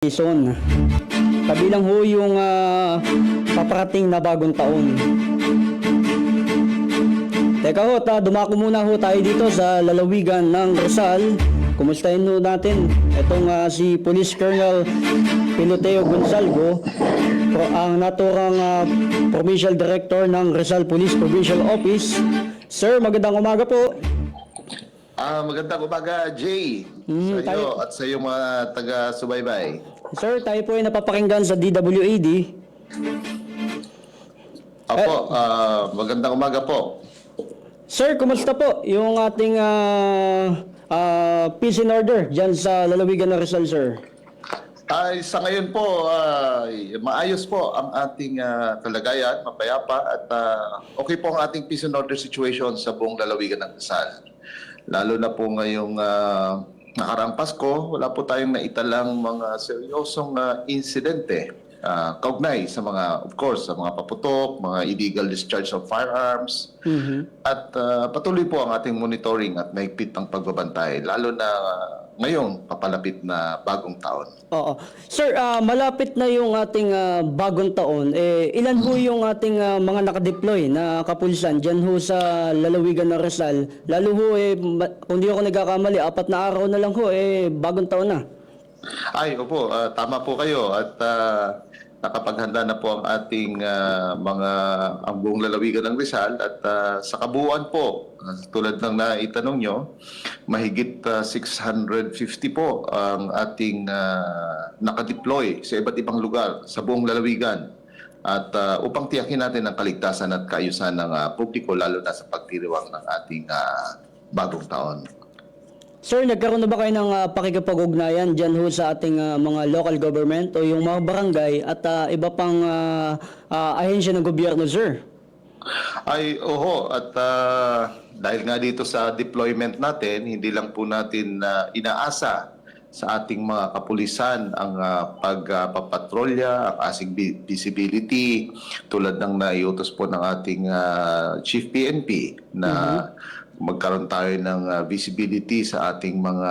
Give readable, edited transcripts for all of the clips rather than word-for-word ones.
Quezon. Kabilang ho yung paparating na bagong taon. Teka ho, dumako muna ho tayo dito sa lalawigan ng Rizal. Kumustahin ho natin itong si Police Colonel Piloteo Gonzalgo, ang naturang Provincial Director ng Rizal Police Provincial Office. Sir, magandang umaga po. Magandang umaga, Jay. Sa iyo at sa iyong mga taga-subaybay. Sir, tayo po ay napapakinggan sa DWAD. Opo, magandang umaga po. Sir, kumusta po yung ating peace and order dyan sa lalawigan ng Rizal, sir? Sa ngayon po, maayos po ang ating kalagayan, mapayapa at okay po ang ating peace and order situation sa buong lalawigan ng Rizal. Lalo na po ngayong nakaraang Pasko, wala po tayong naitalang mga seryosong insidente kaugnay sa mga, of course, sa mga paputok, mga illegal discharge of firearms. At patuloy po ang ating monitoring at mahigpit ang pagbabantay, lalo na ngayong papalapit na bagong taon. Oo. Sir, malapit na yung ating bagong taon. Ilan ho yung ating mga nakadeploy na kapulisan dyan ho sa lalawigan ng Rizal? Lalo ho, kung di ako nagkakamali, 4 na araw na lang ho, bagong taon na. Ay, opo, tama po kayo at nakapaghanda na po ang ating ang buong lalawigan ng Rizal at sa kabuuan po, tulad ng naitanong nyo, mahigit 650 po ang ating nakadeploy sa iba't ibang lugar sa buong lalawigan at upang tiyakin natin ang kaligtasan at kaayusan ng publiko lalo na sa pagdiriwang ng ating bagong taon. Sir, nagkaroon na ba kayo ng pakikipag-ugnayan dyan ho sa ating mga local government o yung mga barangay at iba pang ahensya ng gobyerno, sir? Ay, oho. At dahil nga dito sa deployment natin, hindi lang po natin inaasa sa ating mga kapulisan ang pagpapatrolya, ang asing visibility, tulad ng naiutos po ng ating Chief PNP na magkaroon tayo ng visibility sa ating mga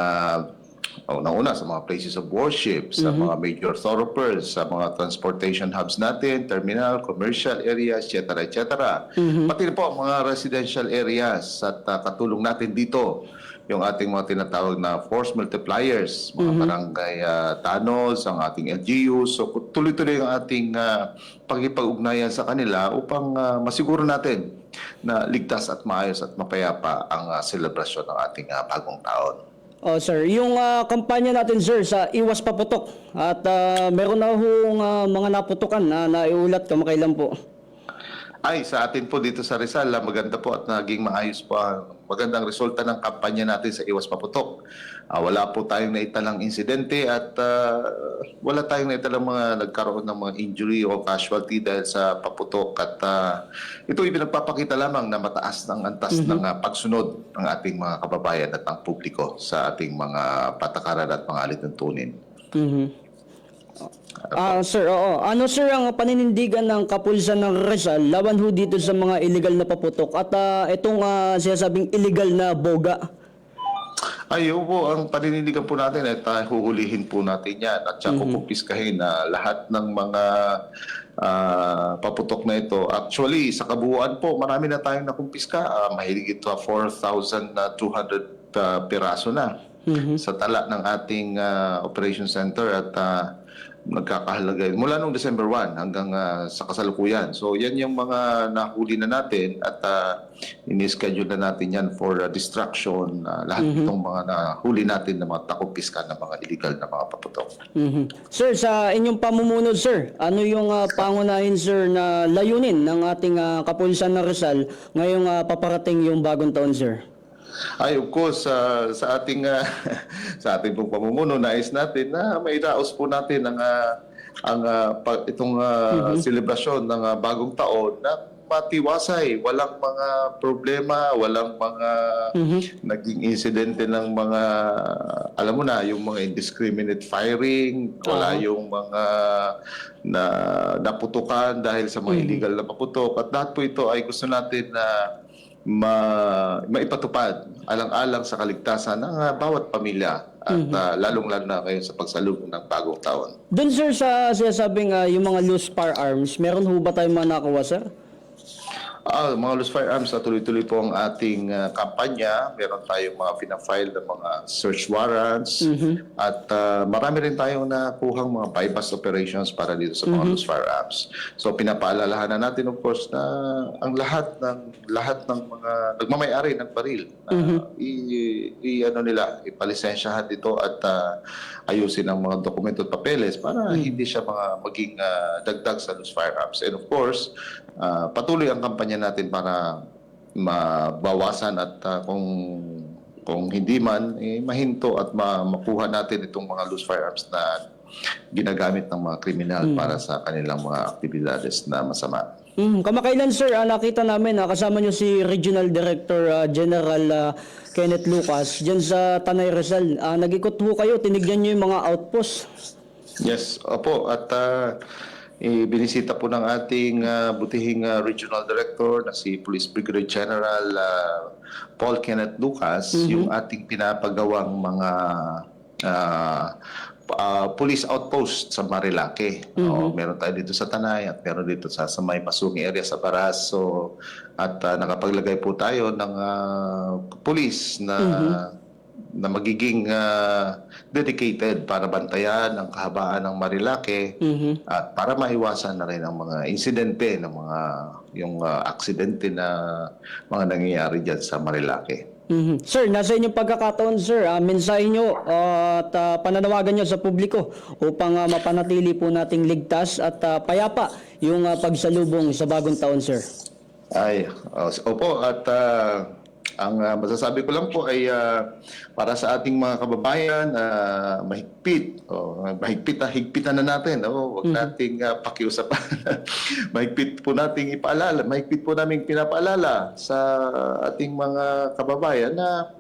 una sa mga places of worship, sa mga major thoroughfares, sa mga transportation hubs natin, terminal, commercial areas, etc. etc. Pati na po ang mga residential areas at katulong natin dito yung ating mga tinatawag na force multipliers, mga barangay tanos, ang ating LGUs. So tuloy-tuloy ang ating pagkipag-ugnayan sa kanila upang masiguro natin na ligtas at maayos at mapayapa ang selebrasyon ng ating bagong taon. Oh, sir, yung kampanya natin, sir, sa Iwas Paputok at meron na hong mga naputukan na naiulat kamakailan po. Ay, sa atin po dito sa Rizal, maganda po at naging maayos po ang magandang resulta ng kampanya natin sa Iwas Paputok. Wala po tayong naitalang insidente at wala tayong naitalang mga nagkaroon ng mga injury o casualty dahil sa paputok. At ito ipinagpapakita lamang na mataas ng antas ng pagsunod ng ating mga kababayan at ang publiko sa ating mga patakaran at mga alituntunin. Sir, oo. Ano, sir, ang paninindigan ng kapulisan ng Rizal laban ho dito sa mga illegal na paputok at itong sinasabing illegal na boga? Ay, po, ang paninindigan po natin at huhulihin po natin yan at saka kukumpiskahin na lahat ng mga paputok na ito. Actually, sa kabuuan po, marami na tayong nakumpiska. Mahigit 4,200 piraso na sa tala ng ating operation center at nagkakahalaga mula noong December 1 hanggang sa kasalukuyan. So yan yung mga nahuli na natin at ini-schedule na natin yan for distraction. Lahat itong mga nahuli natin na mga takumpiska ng mga illegal na mga paputok. Sir, sa inyong pamumuno, sir, ano yung pangunahin, sir, na layunin ng ating kapulisan ng Rizal ngayong paparating yung bagong taon, sir? Ay, of course, sa ating sa ating pong pamumuno, nais natin na mairaos po natin itong selebrasyon ng bagong taon na matiwasay, walang mga problema, walang mga naging insidente ng mga, alam mo na, yung mga indiscriminate firing, wala yung mga naputukan dahil sa mga illegal na paputok. At lahat po ito ay gusto natin na maipatupad alang-alang sa kaligtasan ng bawat pamilya at lalong-lalo na kayo sa pagsalubong ng bagong taon. Doon sir sa sinasabing yung mga loose firearms, meron ho ba tayong mga nakuha sir? Mga loose firearms, tuloy-tuloy po ang ating kampanya. Meron tayong mga pinafile na mga search warrants at marami rin tayong nakuhang mga bypass operations para dito sa mga loose firearms. So pinapaalalahanan natin of course na ang lahat ng mga nagmamay-ari ng baril ipalisensyahan dito at ayusin ang mga dokumento at papeles para hindi siya maging dagdag sa loose firearms. And of course, patuloy ang kampanya natin para mabawasan at kung hindi man mahinto at makuha natin itong mga loose firearms na ginagamit ng mga kriminal para sa kanilang mga aktibidades na masama. Kamakailan sir, nakita namin kasama nyo si Regional Director General Kenneth Lucas dyan sa Tanay Rizal. Nag-ikot ho kayo, tinignan nyo yung mga outpost. Yes, opo. At binisita po ng ating butihing regional director na si Police Brigadier General Paul Kenneth Lucas yung ating pinapagawang mga police outpost sa Marilake. Meron tayo dito sa Tanay at meron dito sa May Masungi area sa Baras. So, at nakapaglagay po tayo ng police na magiging dedicated para bantayan ang kahabaan ng Marilake at para maiwasan na rin ang mga insidente ng mga aksidente na mga nangyayari diyan sa Marilake. Sir, nasa inyong pagkakataon sir, mensahe nyo at pananawagan nyo sa publiko upang mapanatili po nating ligtas at payapa yung pagsalubong sa bagong taon sir. Opo, at ang masasabi ko lang po ay para sa ating mga kababayan, higpitan na natin. Huwag nating pakiusapan. mahigpit po nating pinapaalala sa ating mga kababayan na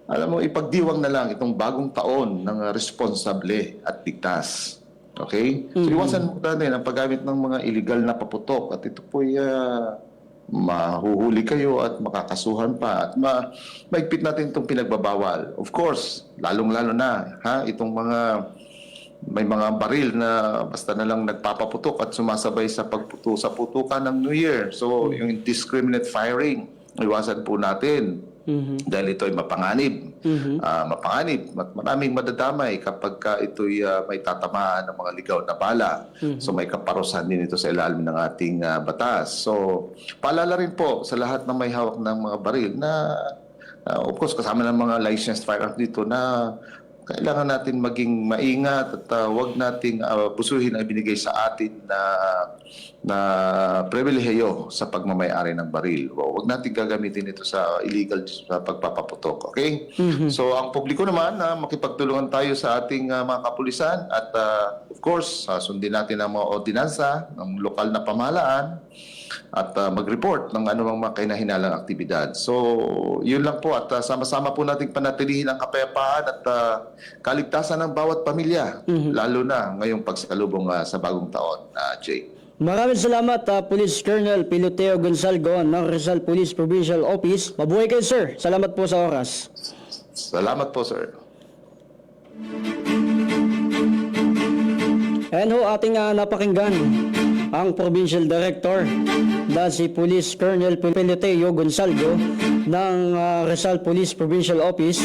alam mo, ipagdiwang na lang itong bagong taon ng responsable at ligtas. Okay? So iwasan mo natin ang paggamit ng mga illegal na paputok at ito po ay mahuhuli kayo at makakasuhan pa at maigpit natin itong pinagbabawal. Of course, lalong-lalo na itong may mga baril na basta na lang nagpapaputok at sumasabay sa sa putukan ng New Year. So, yung indiscriminate firing, iwasan po natin. Dahil ito ay mapanganib. Mapanganib at maraming madadamay kapag ito'y may tatamaan ng mga ligaw na bala. So may kaparusahan din ito sa ilalim ng ating batas. So paalala rin po sa lahat na may hawak ng mga baril na of course kasama ng mga licensed firearms dito na kailangan natin maging maingat at huwag nating busuhin ang binigay sa atin na pribilehiyo sa pagmamay-ari ng baril. Huwag nating gagamitin ito sa illegal sa pagpapaputok. Okay? So ang publiko naman, makipagtulungan tayo sa ating mga kapulisan at of course, sundin natin ang mga ordinansa ng lokal na pamahalaan at mag-report ng anumang mga kinahinalang aktibidad. So, yun lang po at sama-sama po nating panatilihin ang kapayapaan at kaligtasan ng bawat pamilya, lalo na ngayong pagsalubong sa bagong taon, Jay. Maraming salamat, Police Colonel Piloteo Gonzalgo ng Rizal Police Provincial Office. Mabuhay kayo, sir. Salamat po sa oras. Salamat po, sir. Ayan ho, ating napakinggan ang Provincial Director na si Police Colonel Piloteo Gonzalgo ng Rizal Police Provincial Office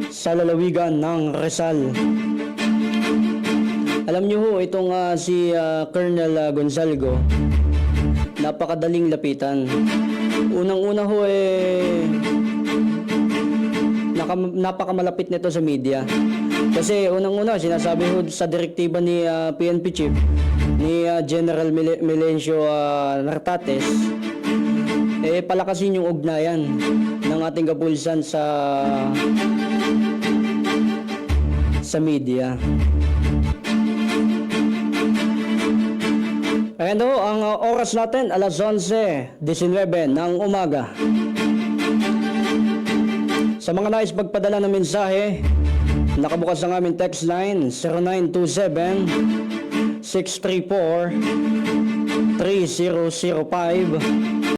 sa lalawigan ng Rizal. Alam niyo ho, itong si Colonel Gonzalgo, napakadaling lapitan. Unang-una ho napakamalapit nito sa media. Kasi unang-una, sinasabi ho sa direktiba ni PNP Chief, ni General Melencio Nartates, palakasin yung ugnayan ng ating kapulisan sa media. Ayan ho, ang oras natin, alas 11:19 ng umaga. Sa mga nais magpadala ng mensahe, nakabukas ang aming text line 0927-634-3005.